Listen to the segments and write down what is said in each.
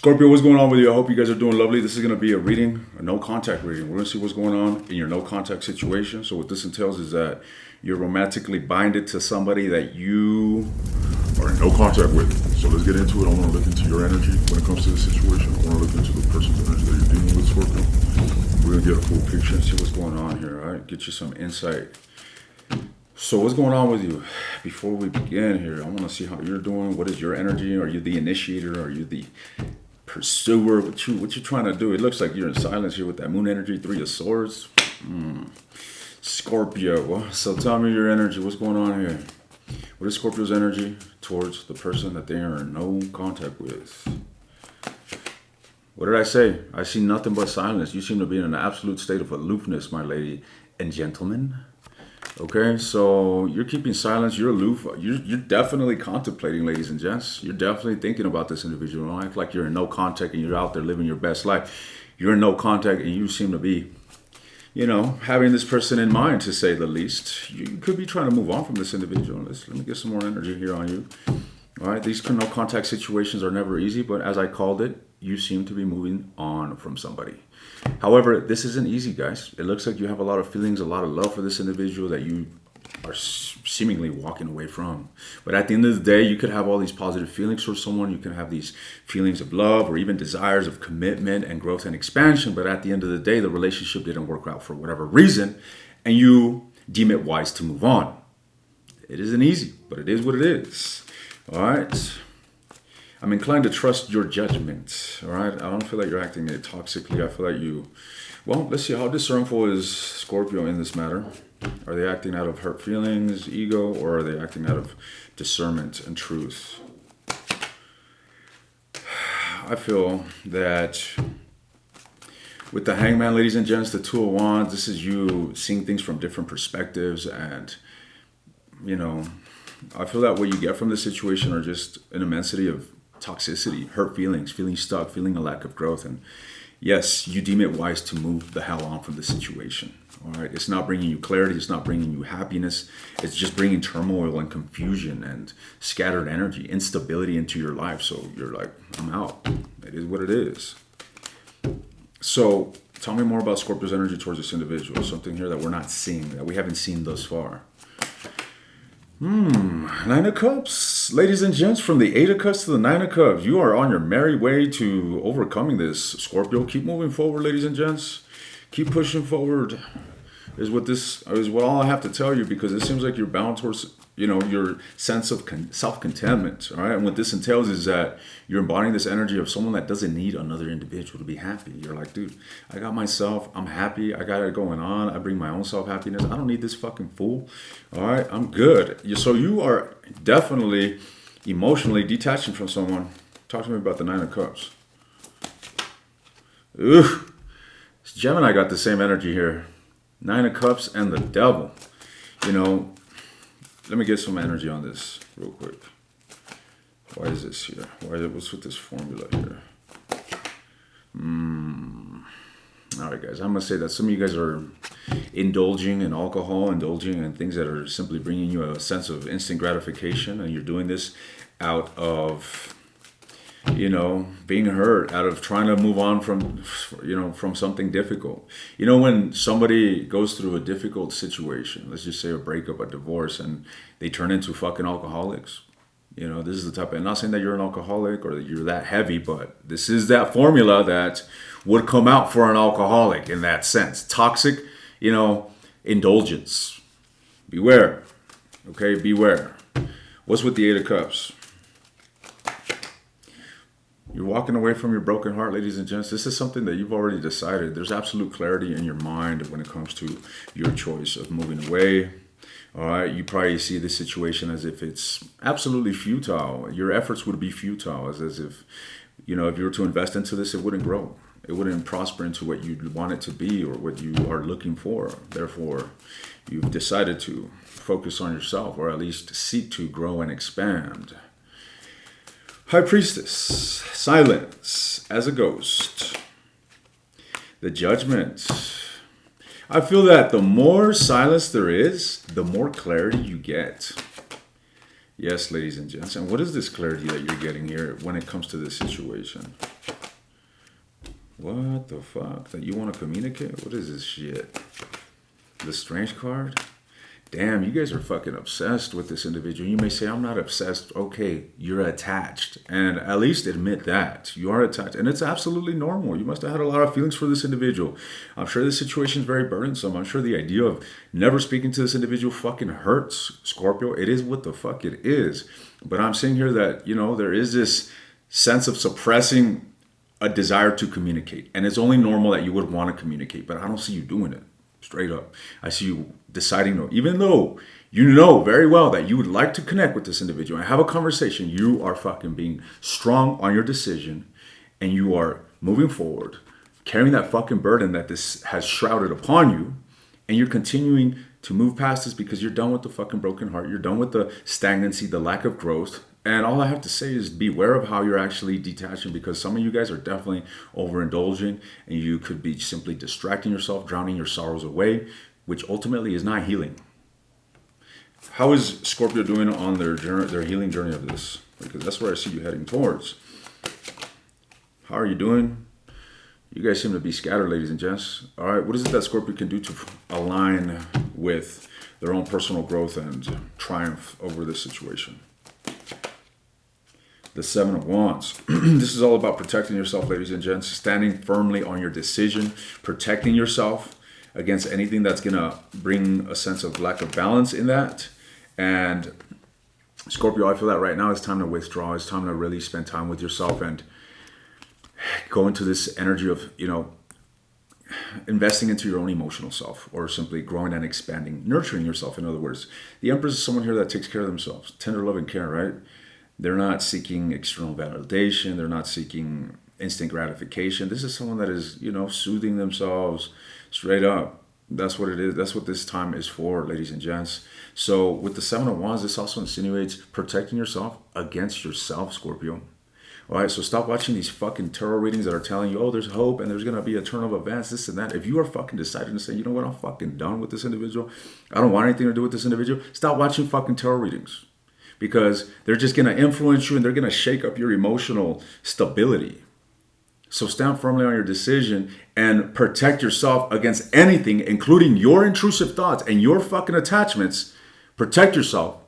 Scorpio, what's going on with you? I hope you guys are doing lovely. This is going to be a reading, a no contact reading. We're going to see what's going on in your no contact situation. So what this entails is that you're romantically binded to somebody that you are in no contact with. So let's get into it. I want to look into your energy when it comes to the situation. I want to look into the person's energy that you're dealing with, Scorpio. We're going to get a full picture and see what's going on here, all right? Get you some insight. So what's going on with you? Before we begin here, I want to see how you're doing. What is your energy? Are you the initiator? Are you the pursuer? What you trying to do? It looks like you're in silence here with that moon energy, 3 of swords. Scorpio. So tell me your energy. What's going on here? What is Scorpio's energy towards the person that they are in no contact with? What did I say? I see nothing but silence. You seem to be in an absolute state of aloofness, my lady and gentlemen. Okay, so you're keeping silence, you're aloof, you're definitely contemplating, ladies and gents. You're definitely thinking about this individual. Don't act like you're in no contact and you're out there living your best life. You're in no contact and you seem to be, having this person in mind, to say the least. You could be trying to move on from this individual. Let me get some more energy here on you. All right, these no contact situations are never easy, but as I called it, you seem to be moving on from somebody. However, this isn't easy, guys. It looks like you have a lot of feelings, a lot of love for this individual that you are seemingly walking away from. But at the end of the day, you could have all these positive feelings for someone. You can have these feelings of love or even desires of commitment and growth and expansion. But at the end of the day, the relationship didn't work out for whatever reason, and you deem it wise to move on. It isn't easy, but it is what it is. All right. I'm inclined to trust your judgment, all right? I don't feel like you're acting toxically. I feel like let's see, how discernful is Scorpio in this matter? Are they acting out of hurt feelings, ego, or are they acting out of discernment and truth? I feel that with the Hangman, ladies and gents, the Two of Wands, this is you seeing things from different perspectives, and, I feel that what you get from this situation are just an immensity of toxicity, hurt feelings, feeling stuck, feeling a lack of growth. And yes, you deem it wise to move the hell on from the situation. All right. It's not bringing you clarity. It's not bringing you happiness. It's just bringing turmoil and confusion and scattered energy, instability into your life. So you're like, I'm out. It is what it is. So tell me more about Scorpio's energy towards this individual. Something here that we're not seeing, that we haven't seen thus far. 9 of Cups. Ladies and gents, from the 8 of Cups to the 9 of Cups, you are on your merry way to overcoming this, Scorpio. Keep moving forward, ladies and gents. Keep pushing forward is what all I have to tell you, because it seems like you're bound towards, your sense of self-contentment, all right? And what this entails is that you're embodying this energy of someone that doesn't need another individual to be happy. You're like, dude, I got myself, I'm happy, I got it going on, I bring my own self-happiness, I don't need this fucking fool, all right? I'm good. So you are definitely emotionally detaching from someone. Talk to me about the 9 of Cups. Ooh, Gemini got the same energy here. 9 of Cups and the Devil. Let me get some energy on this real quick. Why is this here? What's with this formula here? All right, guys. I'm going to say that some of you guys are indulging in alcohol, indulging in things that are simply bringing you a sense of instant gratification. And you're doing this out of, being hurt, out of trying to move on from something difficult. When somebody goes through a difficult situation, let's just say a breakup, a divorce, and they turn into fucking alcoholics. This is the type of, I'm not saying that you're an alcoholic or that you're that heavy, but this is that formula that would come out for an alcoholic in that sense. Toxic, indulgence. Beware. Okay, beware. What's with the 8 of Cups? You're walking away from your broken heart, ladies and gents. This is something that you've already decided. There's absolute clarity in your mind when it comes to your choice of moving away. All right, you probably see this situation as if it's absolutely futile. Your efforts would be futile, as if, if you were to invest into this, it wouldn't grow. It wouldn't prosper into what you want it to be or what you are looking for. Therefore, you've decided to focus on yourself, or at least seek to grow and expand. High Priestess, silence as a ghost. The Judgment. I feel that the more silence there is, the more clarity you get. Yes, ladies and gents. And what is this clarity that you're getting here when it comes to this situation? What the fuck? That you want to communicate? What is this shit? The strange card? Damn, you guys are fucking obsessed with this individual. You may say, I'm not obsessed. Okay, you're attached. And at least admit that. You are attached. And it's absolutely normal. You must have had a lot of feelings for this individual. I'm sure this situation is very burdensome. I'm sure the idea of never speaking to this individual fucking hurts, Scorpio. It is what the fuck it is. But I'm saying here that, you know, there is this sense of suppressing a desire to communicate. And it's only normal that you would want to communicate. But I don't see you doing it. Straight up. I see you deciding no. Even though you know very well that you would like to connect with this individual and have a conversation, you are fucking being strong on your decision and you are moving forward, carrying that fucking burden that this has shrouded upon you, and you're continuing to move past this because you're done with the fucking broken heart. You're done with the stagnancy, the lack of growth. And all I have to say is beware of how you're actually detaching, because some of you guys are definitely overindulging and you could be simply distracting yourself, drowning your sorrows away, which ultimately is not healing. How is Scorpio doing on their journey, their healing journey of this? Because that's where I see you heading towards. How are you doing? You guys seem to be scattered, ladies and gents. All right, what is it that Scorpio can do to align with their own personal growth and triumph over this situation? The Seven of Wands. This is all about protecting yourself, ladies and gents. Standing firmly on your decision, protecting yourself against anything that's going to bring a sense of lack of balance in that. And Scorpio, I feel that right now it's time to withdraw. It's time to really spend time with yourself and go into this energy of, you know, investing into your own emotional self, or simply growing and expanding, nurturing yourself, in other words. The Empress is someone here that takes care of themselves. Tender love and care, right? They're not seeking external validation. They're not seeking instant gratification. This is someone that is, you know, soothing themselves straight up. That's what it is. That's what this time is for, ladies and gents. So with the Seven of Wands, this also insinuates protecting yourself against yourself, Scorpio. All right, so stop watching these fucking tarot readings that are telling you, oh, there's hope and there's going to be a turn of events, this and that. If you are fucking deciding to say, you know what, I'm fucking done with this individual, I don't want anything to do with this individual, stop watching fucking tarot readings. Because they're just going to influence you and they're going to shake up your emotional stability. So stand firmly on your decision and protect yourself against anything, including your intrusive thoughts and your fucking attachments. Protect yourself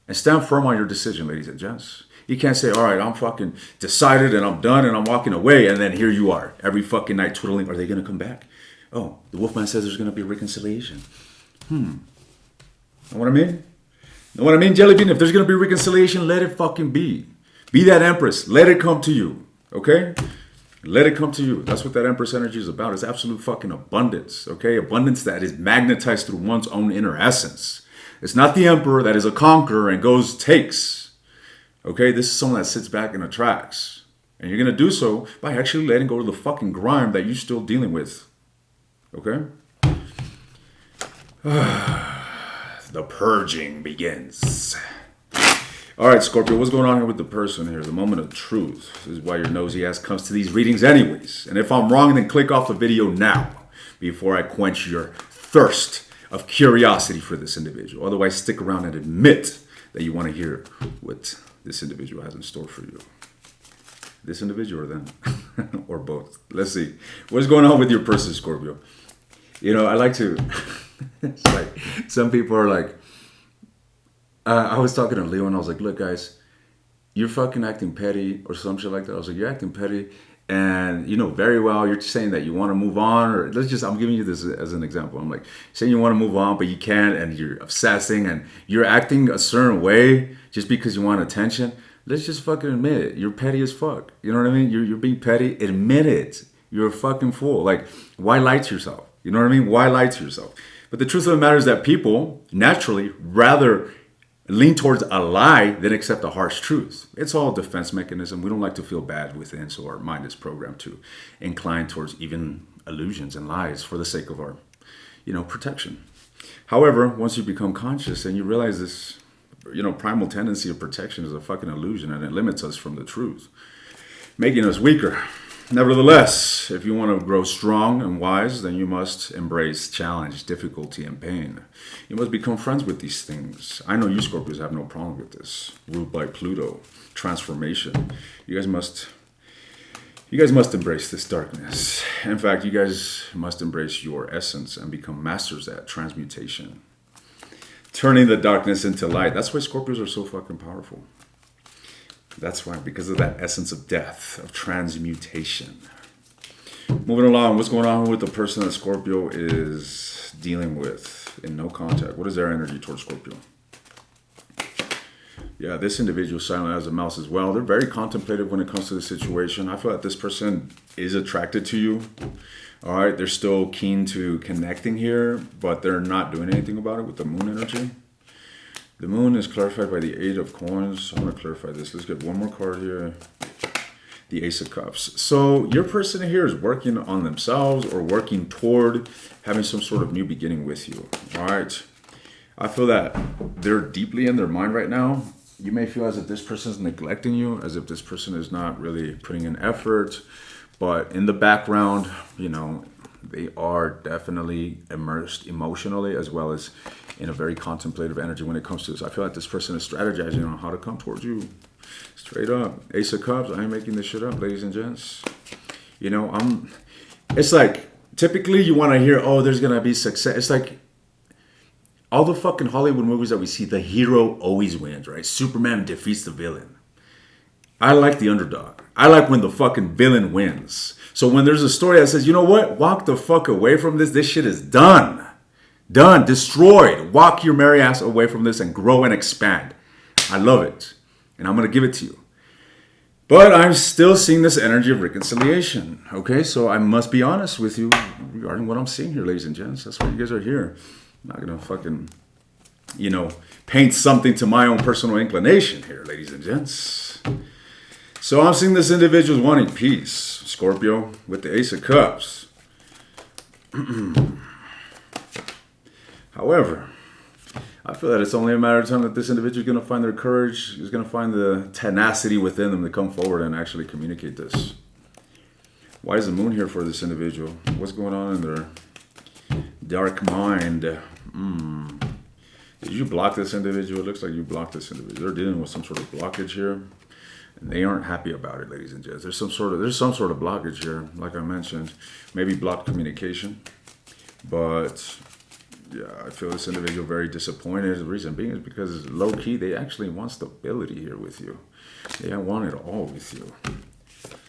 and stand firm on your decision, ladies and gents. You can't say, all right, I'm fucking decided and I'm done and I'm walking away. And then here you are every fucking night twiddling. Are they going to come back? Oh, the Wolfman says there's going to be reconciliation. Know what I mean? Know what I mean, Jelly Bean? If there's going to be reconciliation, let it fucking be. Be that Empress. Let it come to you. Okay? Let it come to you. That's what that Empress energy is about. It's absolute fucking abundance. Okay? Abundance that is magnetized through one's own inner essence. It's not the Emperor that is a conqueror and goes, takes. Okay? This is someone that sits back and attracts. And you're going to do so by actually letting go of the fucking grime that you're still dealing with. Okay? The purging begins. All right, Scorpio, what's going on here with the person here? The moment of truth. This is why your nosy ass comes to these readings anyways. And if I'm wrong, then click off the video now before I quench your thirst of curiosity for this individual. Otherwise, stick around and admit that you want to hear what this individual has in store for you. This individual or them? Or both. Let's see. What's going on with your person, Scorpio? You know, I like to... It's like some people are like, I was talking to Leo and I was like, look guys, you're fucking acting petty or some shit like that. I was like, you're acting petty and you know very well you're saying that you want to move on, or I'm giving you this as an example. I'm like saying you want to move on but you can't, and you're obsessing and you're acting a certain way just because you want attention. Let's just fucking admit it. You're petty as fuck. You know what I mean? You're being petty. Admit it. You're a fucking fool. Like, why lie to yourself? You know what I mean? Why lie to yourself? But the truth of the matter is that people naturally rather lean towards a lie than accept a harsh truth. It's all a defense mechanism. We don't like to feel bad within, so our mind is programmed to incline towards even illusions and lies for the sake of our, you know, protection. However, once you become conscious and you realize this, you know, primal tendency of protection is a fucking illusion and it limits us from the truth, making us weaker. Nevertheless, if you want to grow strong and wise, then you must embrace challenge, difficulty, and pain. You must become friends with these things. I know you Scorpios have no problem with this. Ruled by Pluto, transformation. You guys must, You guys must embrace this darkness. In fact, you guys must embrace your essence and become masters at transmutation. Turning the darkness into light. That's why Scorpios are so fucking powerful. That's why, because of that essence of death, of transmutation. Moving along, what's going on with the person that Scorpio is dealing with in no contact? What is their energy towards Scorpio? Yeah, this individual is silent as a mouse as well. They're very contemplative when it comes to the situation. I feel like this person is attracted to you. All right, they're still keen to connecting here, but they're not doing anything about it with the moon energy. The moon is clarified by the 8 of coins. I'm going to clarify this. Let's get one more card here. The Ace of Cups. So your person here is working on themselves or working toward having some sort of new beginning with you. All right. I feel that they're deeply in their mind right now. You may feel as if this person is neglecting you, as if this person is not really putting in effort. But in the background, you know, they are definitely immersed emotionally as well as in a very contemplative energy when it comes to this. I feel like this person is strategizing on how to come towards you. Straight up. Ace of Cups. I ain't making this shit up, ladies and gents. You know, it's like, typically you want to hear, oh, there's going to be success. It's like, all the fucking Hollywood movies that we see, the hero always wins, right? Superman defeats the villain. I like the underdog. I like when the fucking villain wins. So when there's a story that says, you know what? Walk the fuck away from this. This shit is done. Done. Destroyed. Walk your merry ass away from this and grow and expand. I love it. And I'm going to give it to you. But I'm still seeing this energy of reconciliation. Okay? So I must be honest with you regarding what I'm seeing here, ladies and gents. That's why you guys are here. I'm not going to fucking, you know, paint something to my own personal inclination here, ladies and gents. So I'm seeing this individual wanting peace, Scorpio, with the Ace of Cups. However, I feel that it's only a matter of time that this individual is going to find their courage, is going to find the tenacity within them to come forward and actually communicate this. Why is the moon here for this individual? What's going on in their dark mind? Did you block this individual? It looks like you blocked this individual. They're dealing with some sort of blockage here. And they aren't happy about it, ladies and gents. There's some sort of blockage here, like I mentioned. Maybe blocked communication. But yeah, I feel this individual very disappointed. The reason being is because low-key, they actually want stability here with you. They want it all with you.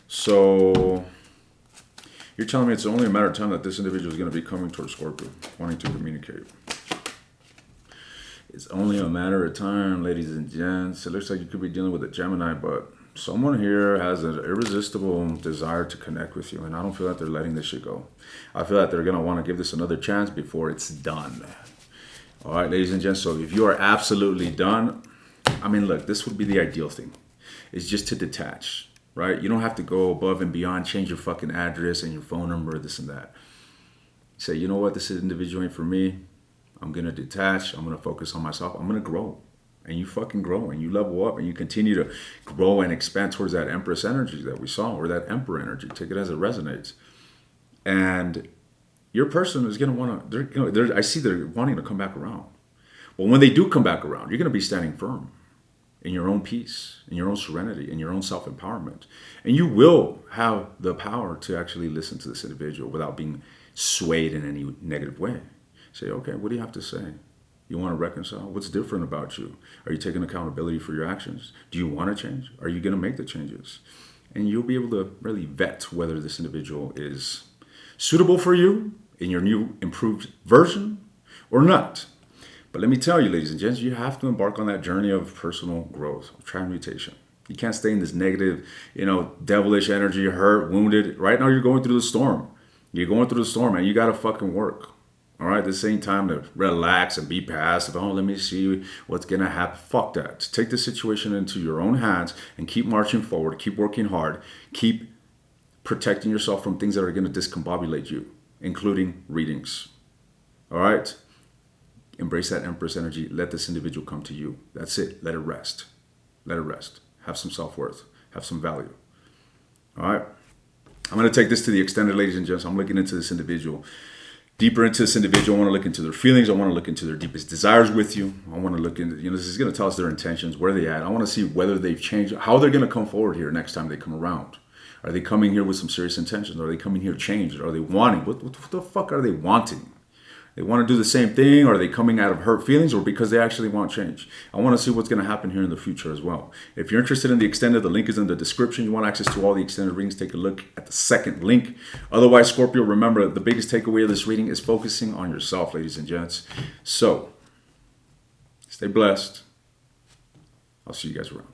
So you're telling me it's only a matter of time that this individual is going to be coming towards Scorpio, wanting to communicate. It's only a matter of time, ladies and gents. It looks like you could be dealing with a Gemini, but someone here has an irresistible desire to connect with you, and I don't feel that they're letting this shit go. I feel that they're going to want to give this another chance before it's done. All right, ladies and gents, so if you are absolutely done, I mean, look, this would be the ideal thing. It's just to detach, right? You don't have to go above and beyond, change your fucking address and your phone number, this and that. Say, you know what, this individual ain't for me. I'm going to detach. I'm going to focus on myself. I'm going to grow. And you fucking grow and you level up and you continue to grow and expand towards that Empress energy that we saw, or that Emperor energy. Take it as it resonates. And your person is going to want to, I see they're wanting to come back around. Well, when they do come back around, you're going to be standing firm in your own peace, in your own serenity, in your own self-empowerment. And you will have the power to actually listen to this individual without being swayed in any negative way. Say, okay, what do you have to say? You want to reconcile? What's different about you? Are you taking accountability for your actions? Do you want to change? Are you going to make the changes? And you'll be able to really vet whether this individual is suitable for you in your new improved version or not. But let me tell you, ladies and gents, you have to embark on that journey of personal growth, transmutation. You can't stay in this negative, devilish energy, hurt, wounded. Right now you're going through the storm. You're going through the storm, and you got to fucking work. All right, this ain't time to relax and be passive. Oh, let me see what's going to happen. Fuck that. Take the situation into your own hands and keep marching forward. Keep working hard. Keep protecting yourself from things that are going to discombobulate you, including readings. All right? Embrace that Empress energy. Let this individual come to you. That's it. Let it rest. Let it rest. Have some self-worth. Have some value. All right? I'm going to take this to the extended, ladies and gents. I'm looking into this individual. Deeper into this individual, I want to look into their feelings. I want to look into their deepest desires with you. I want to look into, this is going to tell us their intentions, where they at. I want to see whether they've changed, how they're going to come forward here next time they come around. Are they coming here with some serious intentions? Are they coming here changed? Are they wanting? What the fuck are they wanting? They want to do the same thing, or are they coming out of hurt feelings, or because they actually want change? I want to see what's going to happen here in the future as well. If you're interested in the extended, the link is in the description. You want access to all the extended readings, take a look at the second link. Otherwise, Scorpio, remember, the biggest takeaway of this reading is focusing on yourself, ladies and gents. So, stay blessed. I'll see you guys around.